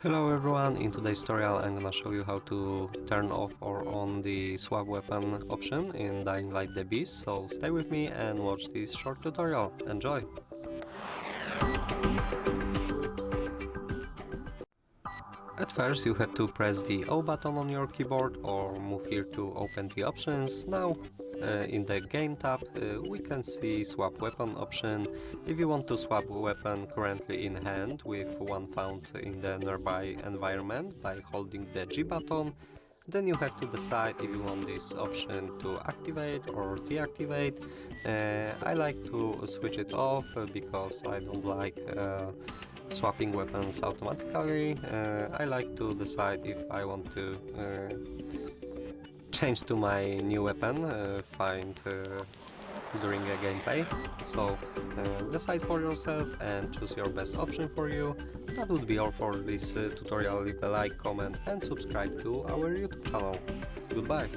Hello everyone, in today's tutorial I'm gonna show you how to turn off or on the swap weapon option in Dying Light The Beast, so stay with me and watch this short tutorial. Enjoy! At first you have to press the O button on your keyboard or move here to open the options. Now in the game tab we can see swap weapon option. If you want to swap weapon currently in hand with one found in the nearby environment by holding the G button, then you have to decide if you want this option to activate or deactivate. I like to switch it off because I don't like swapping weapons automatically. I like to decide if I want to change to my new weapon find during a gameplay. So decide for yourself and choose your best option for you. That would be all for this tutorial. Leave a like, comment and subscribe to our YouTube channel. Goodbye!